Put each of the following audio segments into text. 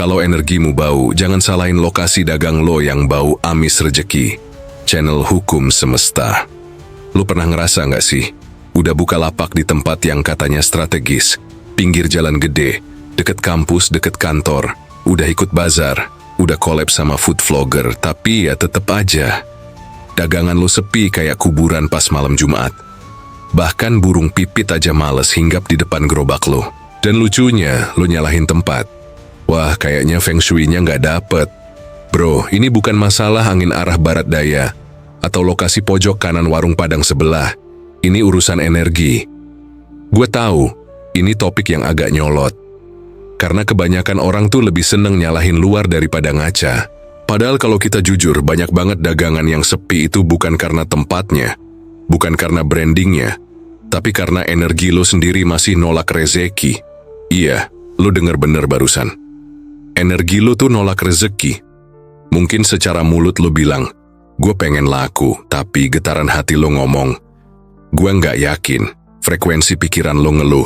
Kalau energimu bau, jangan salahin lokasi dagang lo yang bau amis rejeki. Channel Hukum Semesta. Lo pernah ngerasa nggak sih? Udah buka lapak di tempat yang katanya strategis, pinggir jalan gede, deket kampus, deket kantor, udah ikut bazar, udah collab sama food vlogger, tapi ya tetep aja dagangan lo sepi kayak kuburan pas malam Jumat. Bahkan burung pipit aja males hinggap di depan gerobak lo. Dan lucunya, lo nyalahin tempat. Wah, kayaknya feng shui-nya nggak dapet. Bro, ini bukan masalah angin arah barat daya atau lokasi pojok kanan warung Padang sebelah. Ini urusan energi. Gue tahu, ini topik yang agak nyolot. Karena kebanyakan orang tuh lebih seneng nyalahin luar daripada ngaca. Padahal kalau kita jujur, banyak banget dagangan yang sepi itu bukan karena tempatnya, bukan karena brandingnya, tapi karena energi lo sendiri masih nolak rezeki. Iya, lo denger bener barusan. Energi lo tuh nolak rezeki. Mungkin secara mulut lo bilang, gue pengen laku, tapi getaran hati lo ngomong, gue nggak yakin. Frekuensi pikiran lo ngeluh,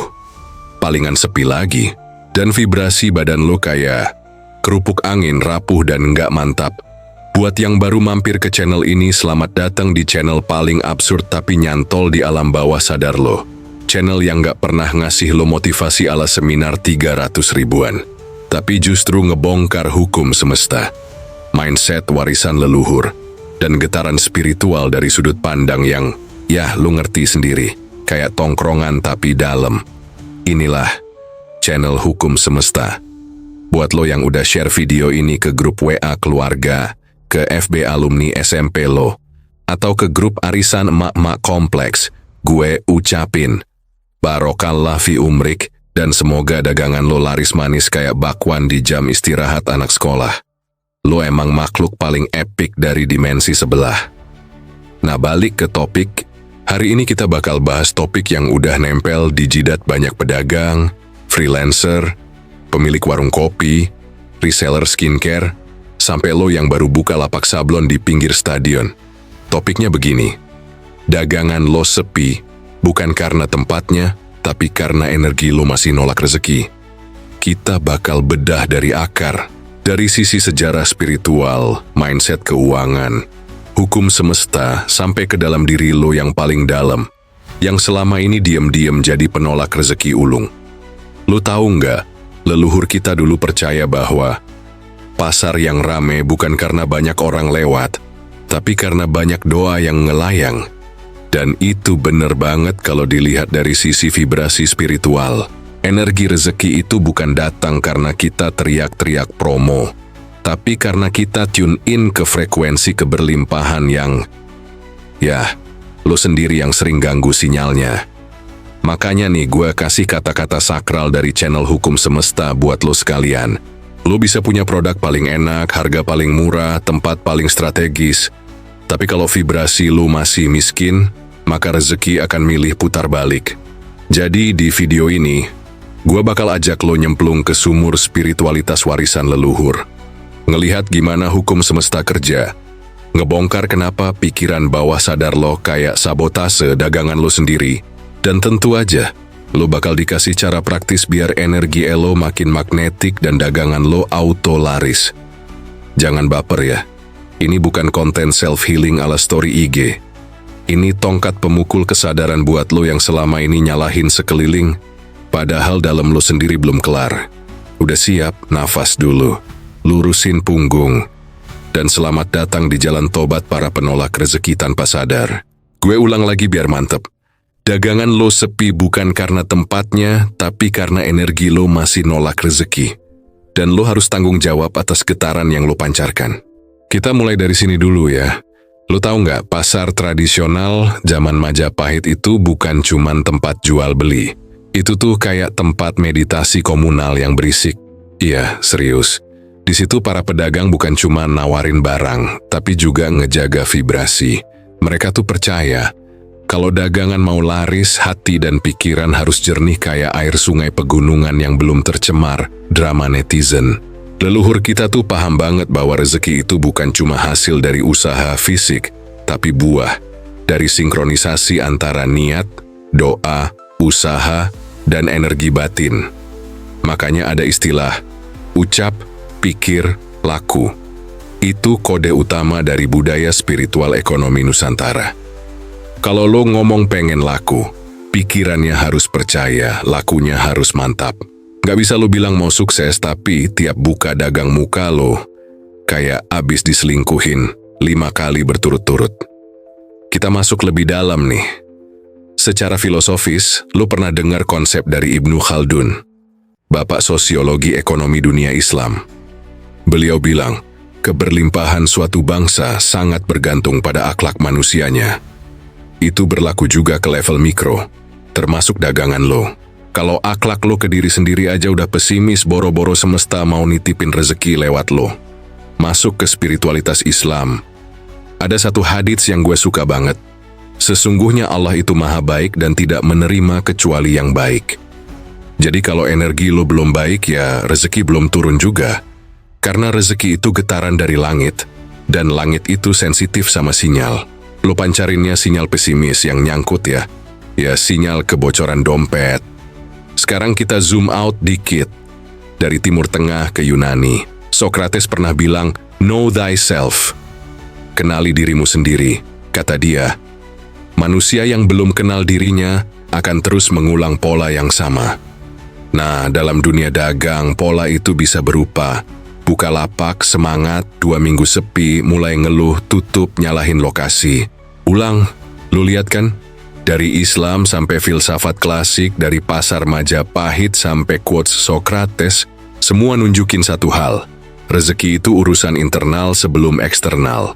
palingan sepi lagi, dan vibrasi badan lo kayak kerupuk angin rapuh dan nggak mantap. Buat yang baru mampir ke channel ini, selamat datang di channel paling absurd tapi nyantol di alam bawah sadar lo. Channel yang nggak pernah ngasih lo motivasi ala seminar 300 ribuan, tapi justru ngebongkar hukum semesta, mindset warisan leluhur, dan getaran spiritual dari sudut pandang yang, ya lu ngerti sendiri, kayak tongkrongan tapi dalam. Inilah channel Hukum Semesta. Buat lo yang udah share video ini ke grup WA keluarga, ke FB alumni SMP lo, atau ke grup arisan emak-emak kompleks, gue ucapin, barokallah fi umrik, dan semoga dagangan lo laris manis kayak bakwan di jam istirahat anak sekolah. Lo emang makhluk paling epik dari dimensi sebelah. Nah, balik ke topik. Hari ini kita bakal bahas topik yang udah nempel di jidat banyak pedagang, freelancer, pemilik warung kopi, reseller skincare, sampai lo yang baru buka lapak sablon di pinggir stadion. Topiknya begini, dagangan lo sepi, bukan karena tempatnya, tapi karena energi lo masih nolak rezeki. Kita bakal bedah dari akar, dari sisi sejarah spiritual, mindset keuangan, hukum semesta, sampai ke dalam diri lo yang paling dalam, yang selama ini diam-diam jadi penolak rezeki ulung. Lo tahu nggak, leluhur kita dulu percaya bahwa pasar yang rame bukan karena banyak orang lewat, tapi karena banyak doa yang ngelayang. Dan itu bener banget kalau dilihat dari sisi vibrasi spiritual. Energi rezeki itu bukan datang karena kita teriak-teriak promo, tapi karena kita tune in ke frekuensi keberlimpahan yang, ya, lo sendiri yang sering ganggu sinyalnya. Makanya nih, gue kasih kata-kata sakral dari channel Hukum Semesta buat lo sekalian. Lo bisa punya produk paling enak, harga paling murah, tempat paling strategis. Tapi kalau vibrasi lo masih miskin, maka rezeki akan milih putar balik. Jadi di video ini, gue bakal ajak lo nyemplung ke sumur spiritualitas warisan leluhur. Ngelihat gimana hukum semesta kerja, ngebongkar kenapa pikiran bawah sadar lo kayak sabotase dagangan lo sendiri, dan tentu aja, lo bakal dikasih cara praktis biar energi lo makin magnetik dan dagangan lo auto laris. Jangan baper ya, ini bukan konten self-healing ala story IG. Ini tongkat pemukul kesadaran buat lo yang selama ini nyalahin sekeliling, padahal dalam lo sendiri belum kelar. Udah siap, nafas dulu. Lurusin punggung, dan selamat datang di jalan tobat para penolak rezeki tanpa sadar. Gue ulang lagi biar mantep. Dagangan lo sepi bukan karena tempatnya, tapi karena energi lo masih nolak rezeki. Dan lo harus tanggung jawab atas getaran yang lo pancarkan. Kita mulai dari sini dulu ya. Lo tahu nggak, pasar tradisional zaman Majapahit itu bukan cuman tempat jual beli. Itu tuh kayak tempat meditasi komunal yang berisik. Iya, serius. Di situ para pedagang bukan cuma nawarin barang, tapi juga ngejaga vibrasi. Mereka tuh percaya, kalau dagangan mau laris, hati dan pikiran harus jernih kayak air sungai pegunungan yang belum tercemar drama netizen. Leluhur kita tuh paham banget bahwa rezeki itu bukan cuma hasil dari usaha fisik, tapi buah dari sinkronisasi antara niat, doa, usaha, dan energi batin. Makanya ada istilah, ucap, pikir, laku. Itu kode utama dari budaya spiritual ekonomi Nusantara. Kalau lo ngomong pengen laku, pikirannya harus percaya, lakunya harus mantap. Gak bisa lo bilang mau sukses, tapi tiap buka dagang muka lo kayak abis diselingkuhin 5 kali berturut-turut. Kita masuk lebih dalam nih. Secara filosofis, lo pernah dengar konsep dari Ibnu Khaldun, bapak sosiologi ekonomi dunia Islam. Beliau bilang, keberlimpahan suatu bangsa sangat bergantung pada akhlak manusianya. Itu berlaku juga ke level mikro, termasuk dagangan lo. Kalau akhlak lo ke diri sendiri aja udah pesimis, boro-boro semesta mau nitipin rezeki lewat lo. Masuk ke spiritualitas Islam. Ada satu hadits yang gue suka banget. Sesungguhnya Allah itu maha baik dan tidak menerima kecuali yang baik. Jadi kalau energi lo belum baik, ya rezeki belum turun juga. Karena rezeki itu getaran dari langit, dan langit itu sensitif sama sinyal. Lo pancarinnya sinyal pesimis yang nyangkut ya sinyal kebocoran dompet. Sekarang kita zoom out dikit, dari Timur Tengah ke Yunani. Socrates pernah bilang, know thyself. Kenali dirimu sendiri, kata dia. Manusia yang belum kenal dirinya akan terus mengulang pola yang sama. Nah, dalam dunia dagang, pola itu bisa berupa buka lapak, semangat, 2 minggu sepi, mulai ngeluh, tutup, nyalahin lokasi. Ulang, lu lihat kan? Dari Islam sampai filsafat klasik, dari pasar Majapahit sampai quotes Socrates, semua nunjukin satu hal. Rezeki itu urusan internal sebelum eksternal.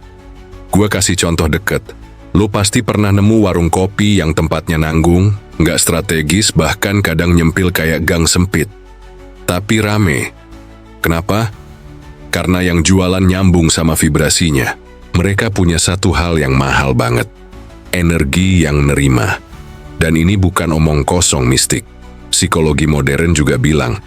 Gua kasih contoh deket. Lu pasti pernah nemu warung kopi yang tempatnya nanggung, nggak strategis, bahkan kadang nyempil kayak gang sempit. Tapi rame. Kenapa? Karena yang jualan nyambung sama vibrasinya. Mereka punya satu hal yang mahal banget. Energi yang nerima. Dan ini bukan omong kosong mistik. Psikologi modern juga bilang,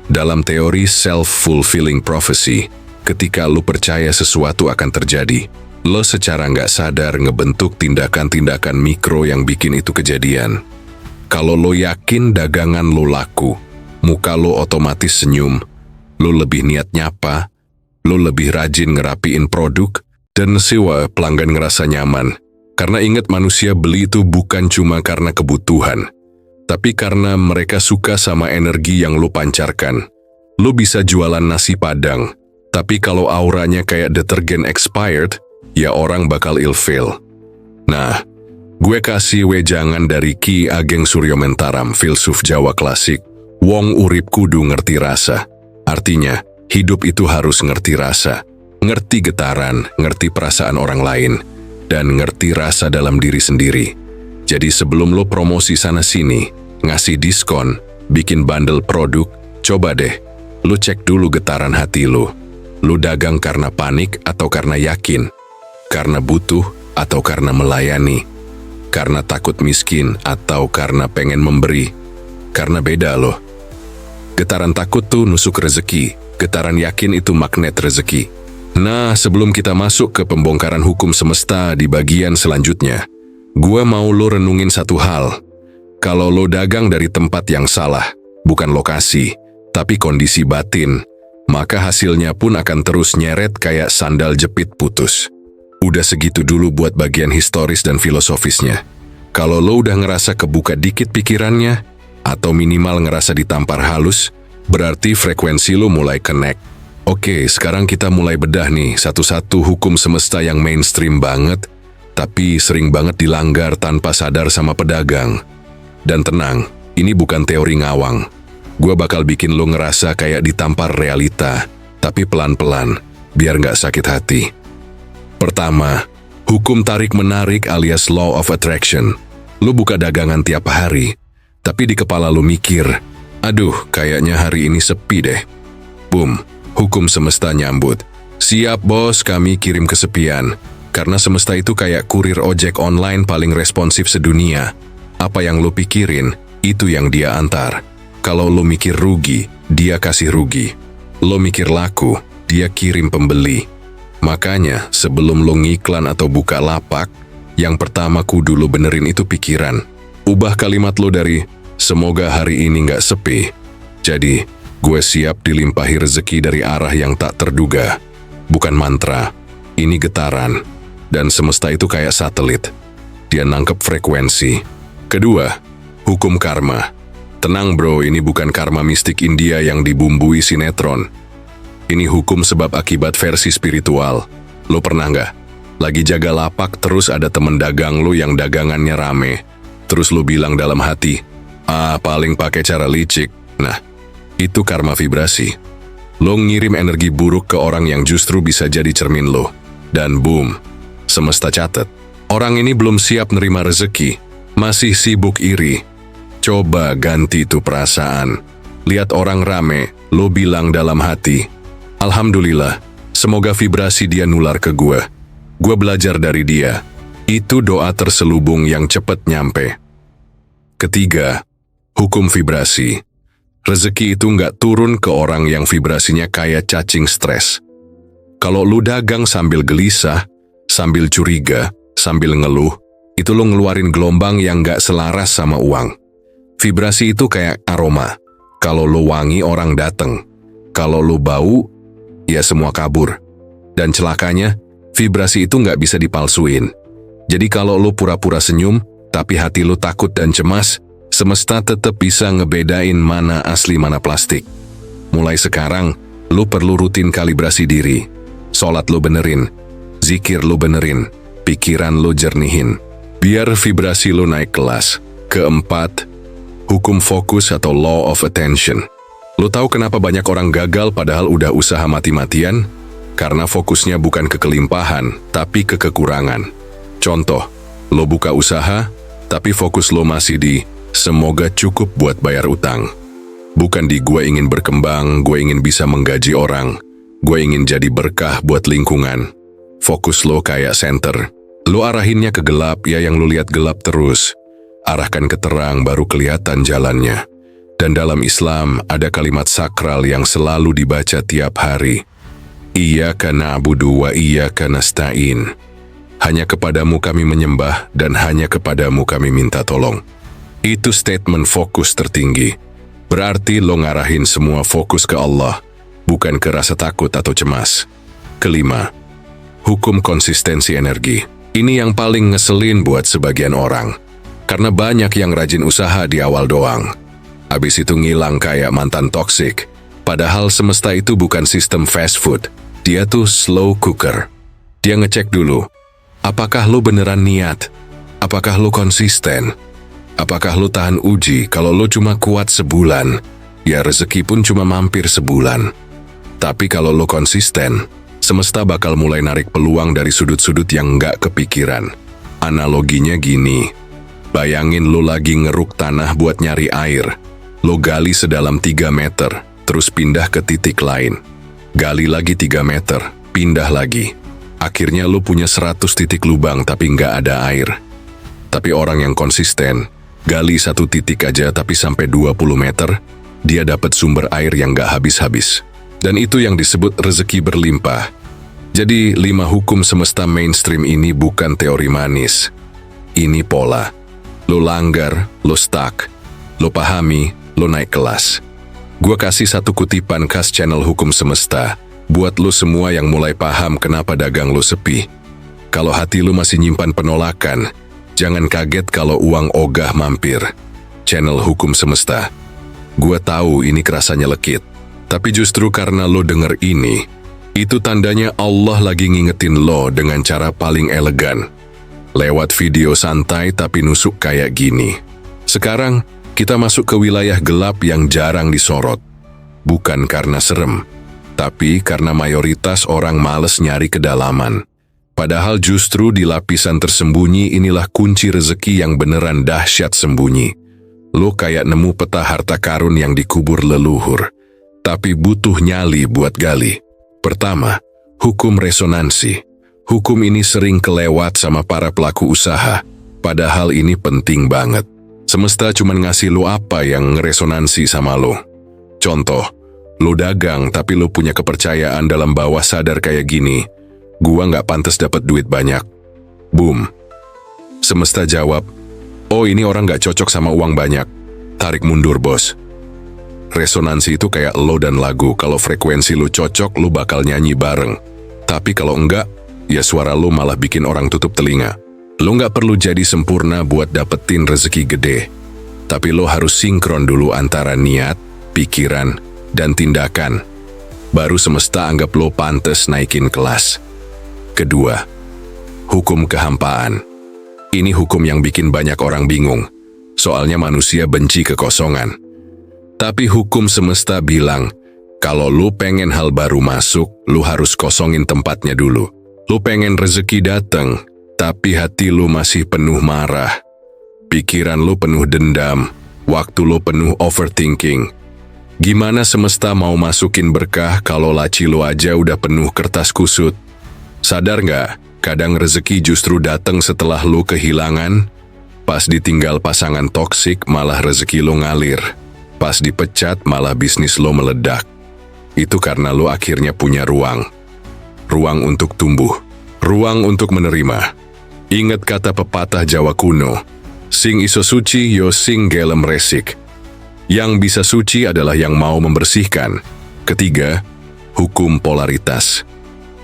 dalam teori self-fulfilling prophecy, ketika lu percaya sesuatu akan terjadi, lo secara nggak sadar ngebentuk tindakan-tindakan mikro yang bikin itu kejadian. Kalau lo yakin dagangan lo laku, muka lo otomatis senyum, lo lebih niat nyapa, lo lebih rajin ngerapiin produk, dan sewa pelanggan ngerasa nyaman. Karena ingat, manusia beli itu bukan cuma karena kebutuhan, tapi karena mereka suka sama energi yang lo pancarkan. Lo bisa jualan nasi padang, tapi kalau auranya kayak detergen expired, ya orang bakal ilfeel. Nah, gue kasih wejangan dari Ki Ageng Suryo Mentaram, filsuf Jawa klasik. Wong urip kudu ngerti rasa. Artinya, hidup itu harus ngerti rasa, ngerti getaran, ngerti perasaan orang lain, dan ngerti rasa dalam diri sendiri. Jadi sebelum lo promosi sana-sini, ngasih diskon, bikin bundle produk, coba deh, lo cek dulu getaran hati lo. Lo dagang karena panik atau karena yakin? Karena butuh atau karena melayani? Karena takut miskin atau karena pengen memberi? Karena beda loh. Getaran takut tuh nusuk rezeki, getaran yakin itu magnet rezeki. Nah, sebelum kita masuk ke pembongkaran hukum semesta di bagian selanjutnya, gua mau lo renungin satu hal. Kalau lo dagang dari tempat yang salah, bukan lokasi, tapi kondisi batin, maka hasilnya pun akan terus nyeret kayak sandal jepit putus. Udah segitu dulu buat bagian historis dan filosofisnya. Kalau lo udah ngerasa kebuka dikit pikirannya, atau minimal ngerasa ditampar halus, berarti frekuensi lo mulai connect. Oke, sekarang kita mulai bedah nih satu-satu hukum semesta yang mainstream banget, tapi sering banget dilanggar tanpa sadar sama pedagang. Dan tenang, ini bukan teori ngawang. Gua bakal bikin lo ngerasa kayak ditampar realita, tapi pelan-pelan, biar nggak sakit hati. Pertama, hukum tarik-menarik alias law of attraction. Lo buka dagangan tiap hari, tapi di kepala lo mikir, aduh, kayaknya hari ini sepi deh. Boom, hukum semesta nyambut. Siap bos, kami kirim kesepian. Karena semesta itu kayak kurir ojek online paling responsif sedunia. Apa yang lo pikirin, itu yang dia antar. Kalau lo mikir rugi, dia kasih rugi. Lo mikir laku, dia kirim pembeli. Makanya, sebelum lo ngiklan atau buka lapak, yang pertama kudu lo benerin itu pikiran. Ubah kalimat lo dari, semoga hari ini nggak sepi, jadi, Gue siap dilimpahi rezeki dari arah yang tak terduga. Bukan mantra, ini getaran. Dan semesta itu kayak satelit. Dia nangkep frekuensi. Kedua, hukum karma. Tenang bro, ini bukan karma mistik India yang dibumbui sinetron. Ini hukum sebab akibat versi spiritual. Lo pernah nggak? Lagi jaga lapak terus ada temen dagang lo yang dagangannya rame. Terus lo bilang dalam hati, paling pakai cara licik. Nah, itu karma vibrasi. Lo ngirim energi buruk ke orang yang justru bisa jadi cermin lo. Dan boom, semesta catat. Orang ini belum siap nerima rezeki, masih sibuk iri. Coba ganti tuh perasaan. Lihat orang rame, lo bilang dalam hati, Alhamdulillah, semoga vibrasi dia nular ke gue. Gue belajar dari dia. Itu doa terselubung yang cepet nyampe. Ketiga, hukum vibrasi. Rezeki itu nggak turun ke orang yang vibrasinya kayak cacing stres. Kalau lu dagang sambil gelisah, sambil curiga, sambil ngeluh, itu lu ngeluarin gelombang yang nggak selaras sama uang. Vibrasi itu kayak aroma. Kalau lu wangi, orang dateng. Kalau lu bau, ya semua kabur. Dan celakanya, vibrasi itu nggak bisa dipalsuin. Jadi kalau lu pura-pura senyum, tapi hati lu takut dan cemas, semesta tetap bisa ngebedain mana asli mana plastik. Mulai sekarang, lu perlu rutin kalibrasi diri. Sholat lu benerin, zikir lu benerin, pikiran lu jernihin. Biar vibrasi lu naik kelas. Keempat, hukum fokus atau law of attention. Lu tahu kenapa banyak orang gagal padahal udah usaha mati-matian? Karena fokusnya bukan ke kelimpahan, tapi ke kekurangan. Contoh, lo buka usaha, tapi fokus lo masih di semoga cukup buat bayar utang. Bukan di gue ingin berkembang, gue ingin bisa menggaji orang, gue ingin jadi berkah buat lingkungan. Fokus lo kayak senter. Lo arahinnya ke gelap, ya yang lo lihat gelap terus. Arahkan ke terang baru kelihatan jalannya. Dan dalam Islam ada kalimat sakral yang selalu dibaca tiap hari. Iyyaka na'budu wa iyyaka nasta'in. Hanya kepadamu kami menyembah dan hanya kepadamu kami minta tolong. Itu statement fokus tertinggi. Berarti lo ngarahin semua fokus ke Allah, bukan ke rasa takut atau cemas. Kelima, hukum konsistensi energi. Ini yang paling ngeselin buat sebagian orang. Karena banyak yang rajin usaha di awal doang. Habis itu ngilang kayak mantan toksik. Padahal semesta itu bukan sistem fast food. Dia tuh slow cooker. Dia ngecek dulu. Apakah lo beneran niat? Apakah lo konsisten? Apakah lo tahan uji? Kalau lo cuma kuat sebulan, ya rezeki pun cuma mampir sebulan. Tapi kalau lo konsisten, semesta bakal mulai narik peluang dari sudut-sudut yang nggak kepikiran. Analoginya gini. Bayangin lo lagi ngeruk tanah buat nyari air. Lo gali sedalam 3 meter, terus pindah ke titik lain. Gali lagi 3 meter, pindah lagi. Akhirnya lo punya 100 titik lubang tapi nggak ada air. Tapi orang yang konsisten, gali 1 titik aja tapi sampai 20 meter, dia dapat sumber air yang nggak habis-habis. Dan itu yang disebut rezeki berlimpah. Jadi 5 hukum semesta mainstream ini bukan teori manis. Ini pola. Lo langgar, lo stuck. Lo pahami, lo naik kelas. Gua kasih 1 kutipan khas channel Hukum Semesta, buat lo semua yang mulai paham kenapa dagang lo sepi. Kalau hati lo masih nyimpan penolakan, jangan kaget kalau uang ogah mampir. Channel Hukum Semesta. Gua tahu ini kerasanya lekit, tapi justru karena lo denger ini, itu tandanya Allah lagi ngingetin lo dengan cara paling elegan. Lewat video santai tapi nusuk kayak gini. Sekarang, kita masuk ke wilayah gelap yang jarang disorot. Bukan karena serem, tapi karena mayoritas orang males nyari kedalaman. Padahal justru di lapisan tersembunyi inilah kunci rezeki yang beneran dahsyat sembunyi. Lo kayak nemu peta harta karun yang dikubur leluhur, tapi butuh nyali buat gali. Pertama, hukum resonansi. Hukum ini sering kelewat sama para pelaku usaha, padahal ini penting banget. Semesta cuma ngasih lo apa yang ngeresonansi sama lo. Contoh, lo dagang tapi lo punya kepercayaan dalam bawah sadar kayak gini, gua nggak pantas dapat duit banyak. Boom. Semesta jawab, oh ini orang nggak cocok sama uang banyak. Tarik mundur bos. Resonansi itu kayak lo dan lagu, kalau frekuensi lo cocok, lo bakal nyanyi bareng. Tapi kalau enggak, ya suara lo malah bikin orang tutup telinga. Lo nggak perlu jadi sempurna buat dapetin rezeki gede. Tapi lo harus sinkron dulu antara niat, pikiran, dan tindakan. Baru semesta anggap lo pantes naikin kelas. Kedua, hukum kehampaan. Ini hukum yang bikin banyak orang bingung. Soalnya manusia benci kekosongan. Tapi hukum semesta bilang, kalau lu pengen hal baru masuk, lu harus kosongin tempatnya dulu. Lu pengen rezeki datang, tapi hati lu masih penuh marah. Pikiran lu penuh dendam, waktu lu penuh overthinking. Gimana semesta mau masukin berkah kalau laci lu aja udah penuh kertas kusut? Sadar nggak, kadang rezeki justru datang setelah lu kehilangan? Pas ditinggal pasangan toksik, malah rezeki lu ngalir. Pas dipecat, malah bisnis lo meledak. Itu karena lo akhirnya punya ruang. Ruang untuk tumbuh. Ruang untuk menerima. Ingat kata pepatah Jawa kuno, sing iso suci yo sing gelem resik. Yang bisa suci adalah yang mau membersihkan. Ketiga, hukum polaritas.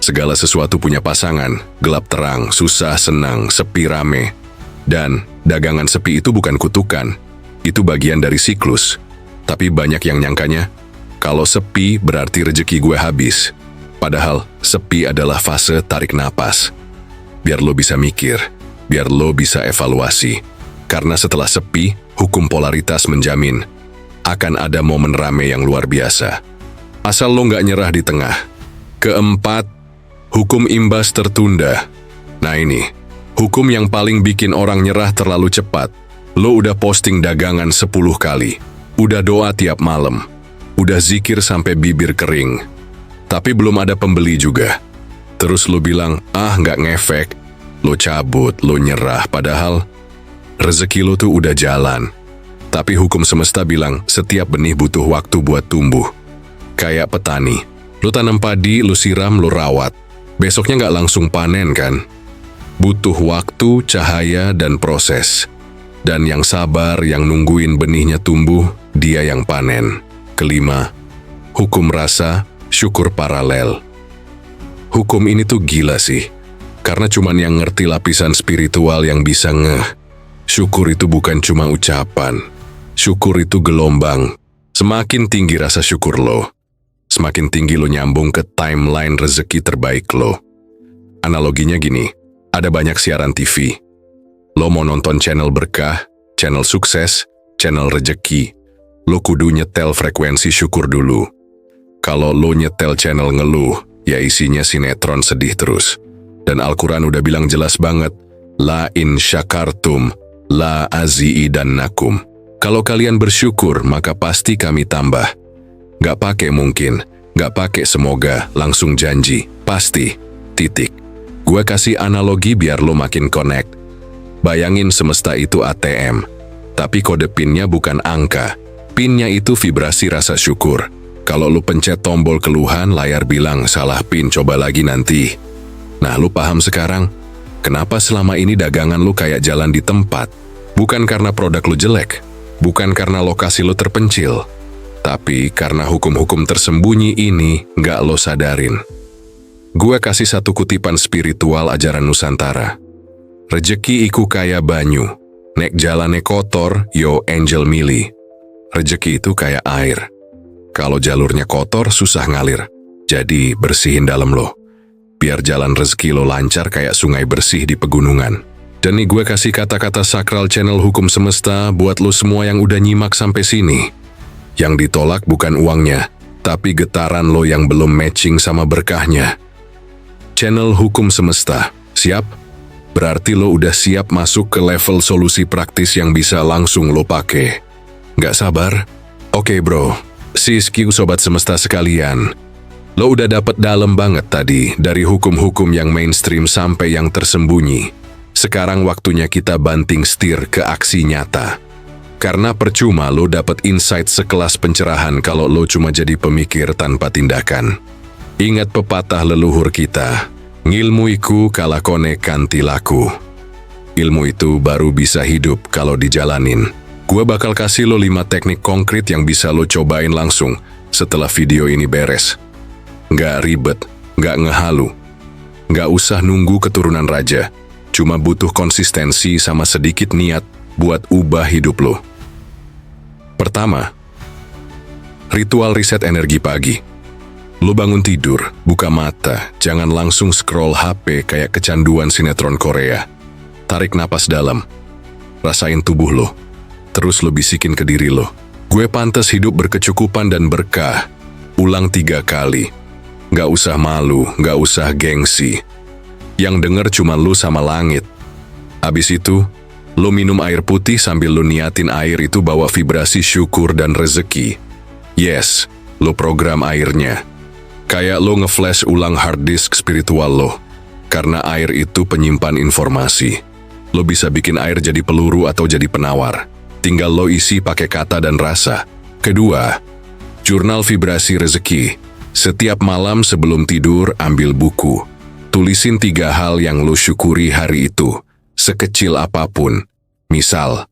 Segala sesuatu punya pasangan, gelap terang, susah senang, sepi rame. Dan dagangan sepi itu bukan kutukan. Itu bagian dari siklus. Tapi banyak yang nyangkanya, kalau sepi berarti rezeki gue habis. Padahal sepi adalah fase tarik napas. Biar lo bisa mikir, biar lo bisa evaluasi. Karena setelah sepi, hukum polaritas menjamin akan ada momen rame yang luar biasa. Asal lo nggak nyerah di tengah. Keempat, hukum imbas tertunda. Nah ini, hukum yang paling bikin orang nyerah terlalu cepat. Lo udah posting dagangan 10 kali. Udah doa tiap malam, udah zikir sampai bibir kering, tapi belum ada pembeli juga. Terus lo bilang, nggak ngefek, lo cabut, lo nyerah, padahal rezeki lo tuh udah jalan. Tapi hukum semesta bilang, setiap benih butuh waktu buat tumbuh. Kayak petani, lo tanam padi, lo siram, lo rawat, besoknya nggak langsung panen kan? Butuh waktu, cahaya, dan proses. Dan yang sabar, yang nungguin benihnya tumbuh, dia yang panen. Kelima, hukum rasa, syukur paralel. Hukum ini tuh gila sih, karena cuman yang ngerti lapisan spiritual yang bisa ngeh. Syukur itu bukan cuma ucapan, syukur itu gelombang. Semakin tinggi rasa syukur lo, semakin tinggi lo nyambung ke timeline rezeki terbaik lo. Analoginya gini, ada banyak siaran TV. Lo mau nonton channel berkah, channel sukses, channel rejeki, lo kudu nyetel frekuensi syukur dulu. Kalau lo nyetel channel ngeluh, ya isinya sinetron sedih terus. Dan Al-Quran udah bilang jelas banget, la in syakartum, la aziidannakum. Kalau kalian bersyukur, maka pasti kami tambah. Gak pakai mungkin, gak pakai semoga, langsung janji, pasti, titik. Gue kasih analogi biar lo makin connect. Bayangin semesta itu ATM, tapi kode PIN-nya bukan angka. PIN-nya itu vibrasi rasa syukur. Kalau lu pencet tombol keluhan, layar bilang, salah PIN, coba lagi nanti. Nah, lu paham sekarang? Kenapa selama ini dagangan lu kayak jalan di tempat? Bukan karena produk lu jelek, bukan karena lokasi lu terpencil, tapi karena hukum-hukum tersembunyi ini nggak lo sadarin. Gue kasih satu kutipan spiritual ajaran Nusantara. Rejeki iku kaya banyu, nek jalane kotor, yo angel mili. Rejeki itu kayak air. Kalau jalurnya kotor, susah ngalir. Jadi bersihin dalam lo. Biar jalan rezeki lo lancar kayak sungai bersih di pegunungan. Dan nih gue kasih kata-kata sakral channel hukum semesta buat lo semua yang udah nyimak sampai sini. Yang ditolak bukan uangnya, tapi getaran lo yang belum matching sama berkahnya. Channel hukum semesta, siap? Berarti lo udah siap masuk ke level solusi praktis yang bisa langsung lo pakai. Nggak sabar? Oke bro, Siskiu sobat semesta sekalian. Lo udah dapet dalam banget tadi, dari hukum-hukum yang mainstream sampai yang tersembunyi. Sekarang waktunya kita banting setir ke aksi nyata. Karena percuma lo dapet insight sekelas pencerahan kalau lo cuma jadi pemikir tanpa tindakan. Ingat pepatah leluhur kita, ngilmu iku kalakone kanti laku. Ilmu itu baru bisa hidup kalau dijalanin. Gua bakal kasih lo 5 teknik konkret yang bisa lo cobain langsung setelah video ini beres. Nggak ribet, nggak ngehalu. Nggak usah nunggu keturunan raja. Cuma butuh konsistensi sama sedikit niat buat ubah hidup lo. Pertama, ritual riset energi pagi. Lo bangun tidur, buka mata, jangan langsung scroll HP kayak kecanduan sinetron Korea. Tarik napas dalam, rasain tubuh lo. Terus lo bisikin ke diri lo, gue pantas hidup berkecukupan dan berkah. Ulang 3 kali. Nggak usah malu, nggak usah gengsi. Yang denger cuma lo sama langit. Abis itu, lo minum air putih sambil lo niatin air itu bawa vibrasi syukur dan rezeki. Yes, lo program airnya. Kayak lo nge-flash ulang hard disk spiritual lo. Karena air itu penyimpan informasi. Lo bisa bikin air jadi peluru atau jadi penawar. Tinggal lo isi pakai kata dan rasa. Kedua, jurnal vibrasi rezeki. Setiap malam sebelum tidur ambil buku. Tulisin 3 hal yang lo syukuri hari itu. Sekecil apapun. Misal,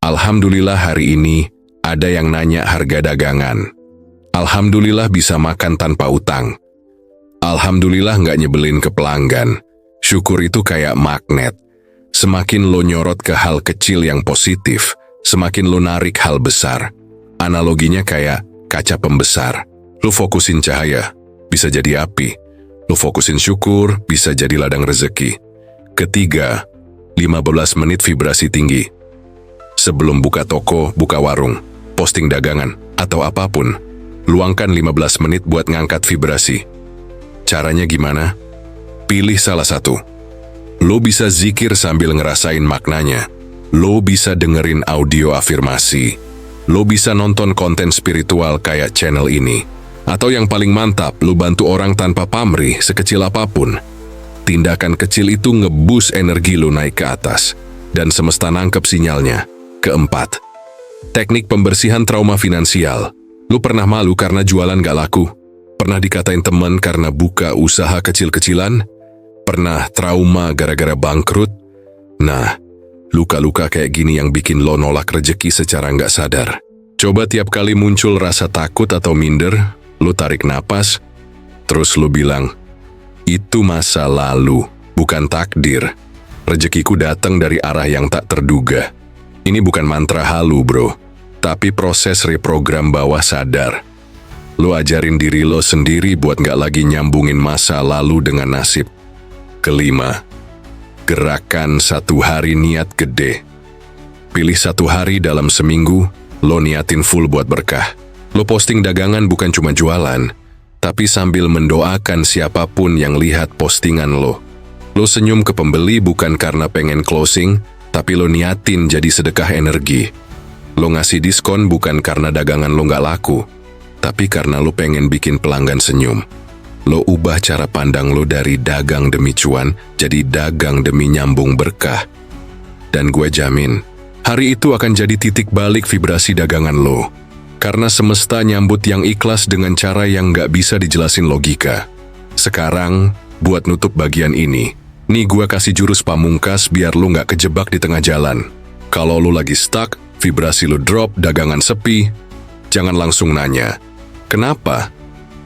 Alhamdulillah hari ini ada yang nanya harga dagangan. Alhamdulillah bisa makan tanpa utang. Alhamdulillah nggak nyebelin ke pelanggan. Syukur itu kayak magnet. Semakin lo nyorot ke hal kecil yang positif, semakin lo narik hal besar. Analoginya kayak kaca pembesar. Lo fokusin cahaya, bisa jadi api. Lo fokusin syukur, bisa jadi ladang rezeki. Ketiga, 15 menit vibrasi tinggi. Sebelum buka toko, buka warung, posting dagangan, atau apapun, luangkan 15 menit buat ngangkat vibrasi. Caranya gimana? Pilih salah satu. Lo bisa zikir sambil ngerasain maknanya. Lo bisa dengerin audio afirmasi. Lo bisa nonton konten spiritual kayak channel ini. Atau yang paling mantap, lo bantu orang tanpa pamrih sekecil apapun. Tindakan kecil itu nge-boost energi lo naik ke atas. Dan semesta nangkep sinyalnya. Keempat, teknik pembersihan trauma finansial. Lo pernah malu karena jualan gak laku? Pernah dikatain teman karena buka usaha kecil-kecilan? Pernah trauma gara-gara bangkrut? Nah, luka-luka kayak gini yang bikin lo nolak rejeki secara nggak sadar. Coba tiap kali muncul rasa takut atau minder, lo tarik napas, terus lo bilang, itu masa lalu, bukan takdir. Rejekiku datang dari arah yang tak terduga. Ini bukan mantra halu, bro, tapi proses reprogram bawah sadar. Lo ajarin diri lo sendiri buat nggak lagi nyambungin masa lalu dengan nasib. Kelima, gerakan 1 hari niat gede. Pilih 1 hari dalam seminggu, lo niatin full buat berkah. Lo posting dagangan bukan cuma jualan, tapi sambil mendoakan siapapun yang lihat postingan lo. Lo senyum ke pembeli bukan karena pengen closing, tapi lo niatin jadi sedekah energi. Lo ngasih diskon bukan karena dagangan lo nggak laku, tapi karena lo pengen bikin pelanggan senyum. Lo ubah cara pandang lo dari dagang demi cuan, jadi dagang demi nyambung berkah. Dan gue jamin, hari itu akan jadi titik balik vibrasi dagangan lo. Karena semesta nyambut yang ikhlas dengan cara yang nggak bisa dijelasin logika. Sekarang, buat nutup bagian ini, nih gue kasih jurus pamungkas biar lo nggak kejebak di tengah jalan. Kalau lo lagi stuck, vibrasi lo drop, dagangan sepi, jangan langsung nanya, kenapa?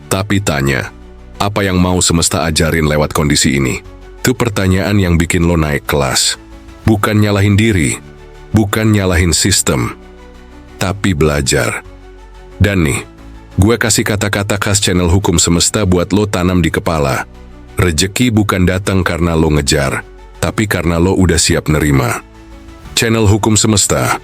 Tapi tanya, apa yang mau semesta ajarin lewat kondisi ini? Itu pertanyaan yang bikin lo naik kelas. Bukan nyalahin diri, bukan nyalahin sistem, tapi belajar. Dan nih, gue kasih kata-kata khas channel Hukum Semesta buat lo tanam di kepala. Rejeki bukan datang karena lo ngejar, tapi karena lo udah siap nerima. Channel Hukum Semesta,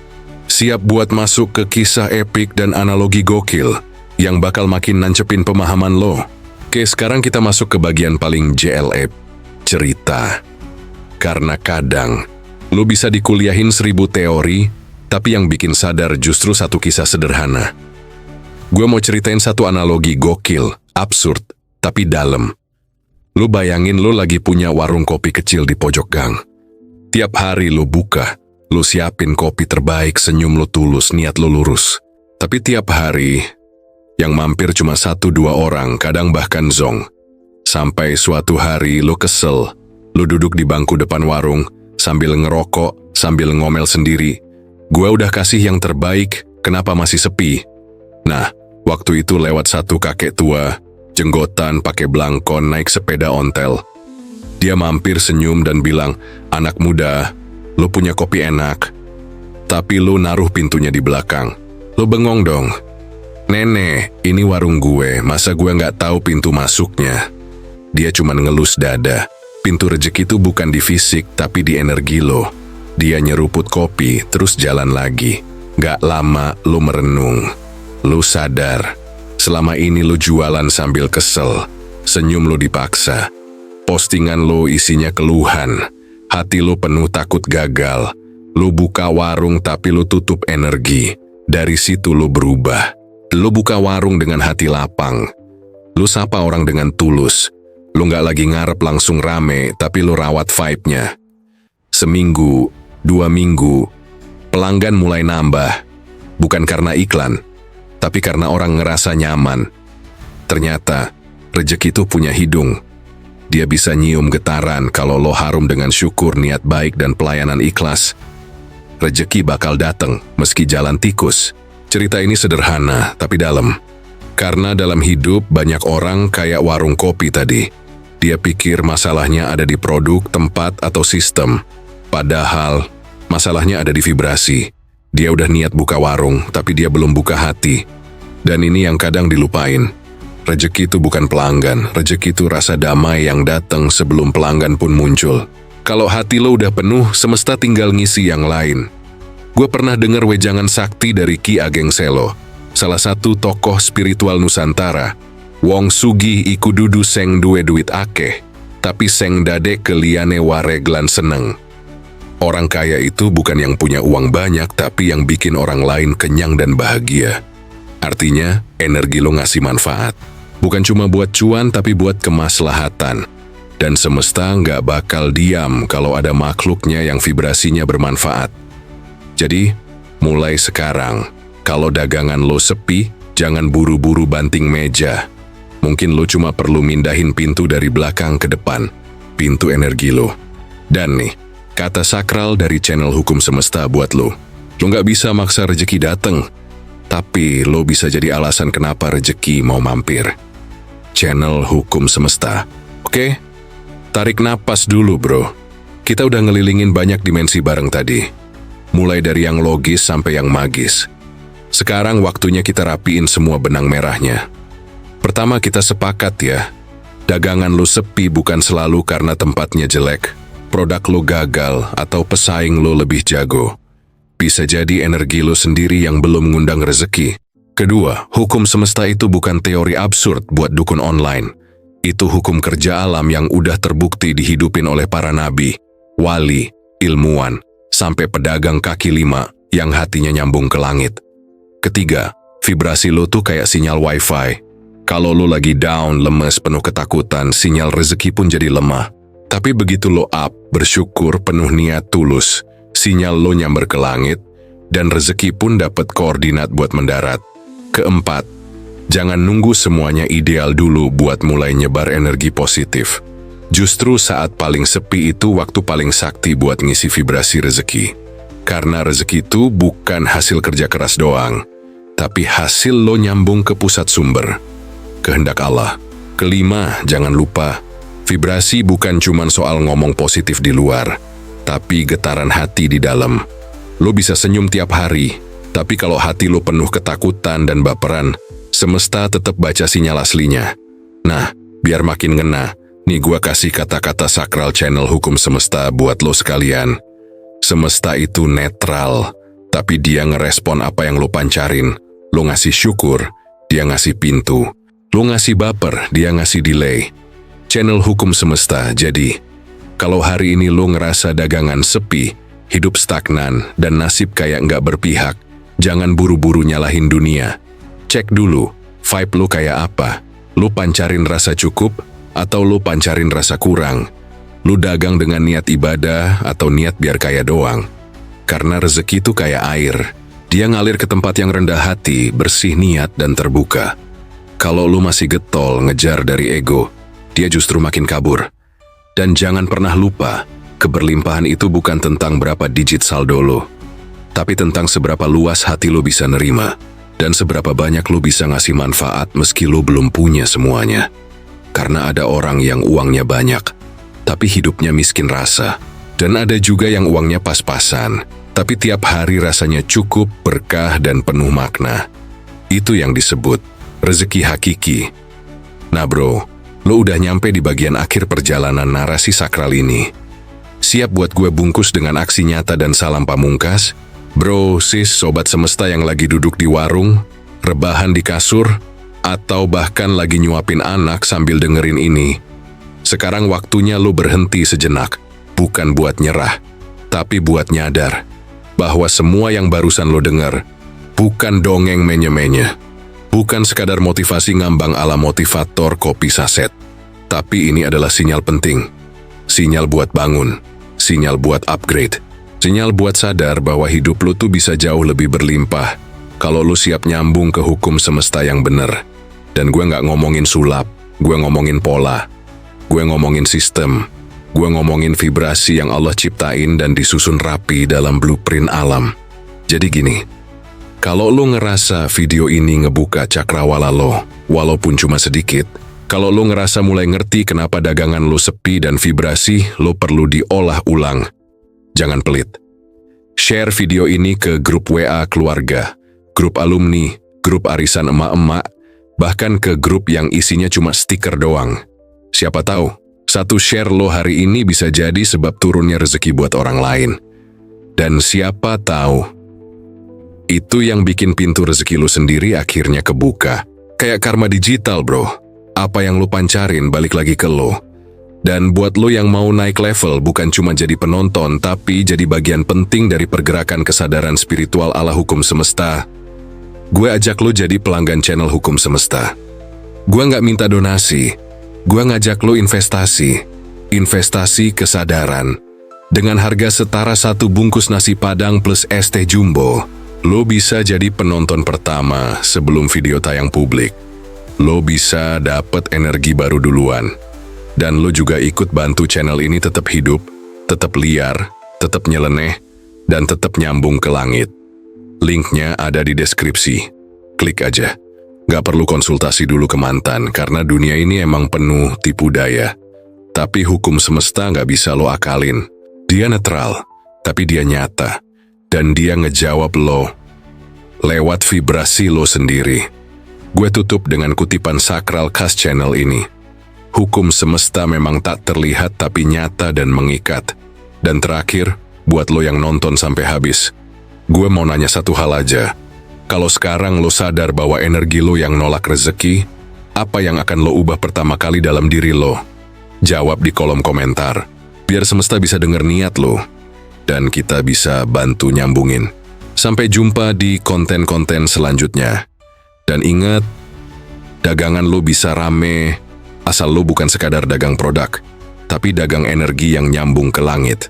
siap buat masuk ke kisah epik dan analogi gokil yang bakal makin nancepin pemahaman lo. Oke, sekarang kita masuk ke bagian paling JLE, cerita. Karena kadang, lo bisa dikuliahin 1000 teori, tapi yang bikin sadar justru satu kisah sederhana. Gue mau ceritain satu analogi gokil, absurd, tapi dalam. Lo bayangin lo lagi punya warung kopi kecil di pojok gang. Tiap hari lo buka, lo siapin kopi terbaik, senyum lo tulus, niat lo lurus. Tapi tiap hari, yang mampir cuma 1-2 orang, kadang bahkan zong. Sampai suatu hari lo kesel, lo duduk di bangku depan warung, sambil ngerokok, sambil ngomel sendiri. Gua udah kasih yang terbaik, kenapa masih sepi? Nah, waktu itu lewat satu kakek tua, jenggotan pakai belangkon naik sepeda ontel. Dia mampir senyum dan bilang, "Anak muda, lo punya kopi enak, tapi lo naruh pintunya di belakang." Lo bengong dong. "Nenek, ini warung gue, masa gue nggak tahu pintu masuknya?" Dia cuman ngelus dada. Pintu rezeki itu bukan di fisik, tapi di energi lo. Dia nyeruput kopi, terus jalan lagi. Gak lama, lo merenung. Lo sadar, selama ini lo jualan sambil kesel. Senyum lo dipaksa. Postingan lo isinya keluhan. Hati lo penuh takut gagal. Lo buka warung tapi lo tutup energi. Dari situ lo berubah. Lo buka warung dengan hati lapang. Lo sapa orang dengan tulus. Lo gak lagi ngarep langsung rame, tapi lo rawat vibe-nya. Seminggu, 2 minggu, pelanggan mulai nambah. Bukan karena iklan, tapi karena orang ngerasa nyaman. Ternyata, rezeki itu punya hidung. Dia bisa nyium getaran kalau lo harum dengan syukur, niat baik, dan pelayanan ikhlas. Rezeki bakal dateng, meski jalan tikus. Cerita ini sederhana, tapi dalam. Karena dalam hidup banyak orang kayak warung kopi tadi. Dia pikir masalahnya ada di produk, tempat, atau sistem. Padahal, masalahnya ada di vibrasi. Dia udah niat buka warung, tapi dia belum buka hati. Dan ini yang kadang dilupain. Rezeki itu bukan pelanggan, rezeki itu rasa damai yang datang sebelum pelanggan pun muncul. Kalau hati lo udah penuh, semesta tinggal ngisi yang lain. Gue pernah dengar wejangan sakti dari Ki Ageng Selo, salah satu tokoh spiritual Nusantara. Wong sugih iku dudu seng duwe duit akeh, tapi seng dade keliane wareglan seneng. Orang kaya itu bukan yang punya uang banyak, tapi yang bikin orang lain kenyang dan bahagia. Artinya, energi lo ngasih manfaat. Bukan cuma buat cuan, tapi buat kemaslahatan. Dan semesta nggak bakal diam kalau ada makhluknya yang vibrasinya bermanfaat. Jadi, mulai sekarang, kalau dagangan lo sepi, jangan buru-buru banting meja. Mungkin lo cuma perlu mindahin pintu dari belakang ke depan, pintu energi lo. Dan nih, kata sakral dari channel Hukum Semesta buat lo. Lo nggak bisa maksa rezeki dateng, tapi lo bisa jadi alasan kenapa rezeki mau mampir. Channel Hukum Semesta. Oke? Tarik napas dulu bro. Kita udah ngelilingin banyak dimensi bareng tadi. Mulai dari yang logis sampai yang magis. Sekarang waktunya kita rapiin semua benang merahnya. Pertama kita sepakat ya, dagangan lo sepi bukan selalu karena tempatnya jelek, produk lo gagal, atau pesaing lo lebih jago. Bisa jadi energi lo sendiri yang belum ngundang rezeki. Kedua, hukum semesta itu bukan teori absurd buat dukun online. Itu hukum kerja alam yang udah terbukti dihidupin oleh para nabi, wali, ilmuwan, sampai pedagang kaki 5 yang hatinya nyambung ke langit. Ketiga, vibrasi lo tuh kayak sinyal wifi. Kalau lo lagi down, lemes, penuh ketakutan, sinyal rezeki pun jadi lemah. Tapi begitu lo up, bersyukur, penuh niat tulus, sinyal lo nyamber ke langit, dan rezeki pun dapat koordinat buat mendarat. Keempat, jangan nunggu semuanya ideal dulu buat mulai nyebar energi positif. Justru saat paling sepi itu waktu paling sakti buat ngisi vibrasi rezeki. Karena rezeki itu bukan hasil kerja keras doang, tapi hasil lo nyambung ke pusat sumber. Kehendak Allah. Kelima, jangan lupa, vibrasi bukan cuma soal ngomong positif di luar, tapi getaran hati di dalam. Lo bisa senyum tiap hari, tapi kalau hati lo penuh ketakutan dan baperan, semesta tetap baca sinyal aslinya. Nah, biar makin ngena, nih gua kasih kata-kata sakral channel Hukum Semesta buat lo sekalian. Semesta itu netral, tapi dia ngerespon apa yang lo pancarin. Lo ngasih syukur, dia ngasih pintu. Lo ngasih baper, dia ngasih delay. Channel Hukum Semesta, jadi, kalau hari ini lo ngerasa dagangan sepi, hidup stagnan, dan nasib kayak nggak berpihak, jangan buru-buru nyalahin dunia. Cek dulu, vibe lo kayak apa? Lo pancarin rasa cukup, atau lo pancarin rasa kurang? Lo dagang dengan niat ibadah, atau niat biar kaya doang? Karena rezeki itu kayak air, dia ngalir ke tempat yang rendah hati, bersih niat, dan terbuka. Kalau lu masih getol ngejar dari ego, dia justru makin kabur. Dan jangan pernah lupa, keberlimpahan itu bukan tentang berapa digit saldo lo. tapi tentang seberapa luas hati lo bisa nerima, dan seberapa banyak lo bisa ngasih manfaat meski lo belum punya semuanya. Karena ada orang yang uangnya banyak, tapi hidupnya miskin rasa. Dan ada juga yang uangnya pas-pasan, tapi tiap hari rasanya cukup, berkah, dan penuh makna. Itu yang disebut rezeki hakiki. Nah bro, lo udah nyampe di bagian akhir perjalanan narasi sakral ini. Siap buat gue bungkus dengan aksi nyata dan salam pamungkas? Bro, sis, sobat semesta yang lagi duduk di warung, rebahan di kasur, atau bahkan lagi nyuapin anak sambil dengerin ini. Sekarang waktunya lo berhenti sejenak, bukan buat nyerah, tapi buat nyadar bahwa semua yang barusan lo denger bukan dongeng menye-menye, bukan sekadar motivasi ngambang ala motivator kopi saset, tapi ini adalah sinyal penting, sinyal buat bangun, sinyal buat upgrade, sinyal buat sadar bahwa hidup lo tuh bisa jauh lebih berlimpah kalau lo siap nyambung ke hukum semesta yang bener. Dan gue nggak ngomongin sulap, gue ngomongin pola, gue ngomongin sistem, gue ngomongin vibrasi yang Allah ciptain dan disusun rapi dalam blueprint alam. Jadi gini, kalau lo ngerasa video ini ngebuka cakrawala lo, walaupun cuma sedikit, kalau lo ngerasa mulai ngerti kenapa dagangan lo sepi dan vibrasi lo perlu diolah ulang, jangan pelit. Share video ini ke grup WA keluarga, grup alumni, grup arisan emak-emak, bahkan ke grup yang isinya cuma stiker doang. Siapa tahu, satu share lo hari ini bisa jadi sebab turunnya rezeki buat orang lain. Dan siapa tahu, itu yang bikin pintu rezeki lo sendiri akhirnya kebuka. Kayak karma digital bro, apa yang lo pancarin balik lagi ke lo. Dan buat lo yang mau naik level bukan cuma jadi penonton, tapi jadi bagian penting dari pergerakan kesadaran spiritual ala hukum semesta, gue ajak lo jadi pelanggan channel Hukum Semesta. Gue nggak minta donasi, gue ngajak lo investasi. Investasi kesadaran. Dengan harga setara 1 bungkus nasi padang plus es teh jumbo, lo bisa jadi penonton pertama sebelum video tayang publik. Lo bisa dapet energi baru duluan. Dan lo juga ikut bantu channel ini tetap hidup, tetap liar, tetap nyeleneh, dan tetap nyambung ke langit. Linknya ada di deskripsi. Klik aja. Gak perlu konsultasi dulu ke mantan, karena dunia ini emang penuh tipu daya. Tapi hukum semesta gak bisa lo akalin. Dia netral, tapi dia nyata. Dan dia ngejawab lo lewat vibrasi lo sendiri. Gue tutup dengan kutipan sakral khas channel ini. Hukum semesta memang tak terlihat tapi nyata dan mengikat. Dan terakhir, buat lo yang nonton sampai habis, gue mau nanya satu hal aja. Kalau sekarang lo sadar bahwa energi lo yang nolak rezeki, apa yang akan lo ubah pertama kali dalam diri lo? Jawab di kolom komentar, biar semesta bisa denger niat lo, dan kita bisa bantu nyambungin. Sampai jumpa di konten-konten selanjutnya. Dan ingat, dagangan lo bisa rame, asal lo bukan sekadar dagang produk, tapi dagang energi yang nyambung ke langit.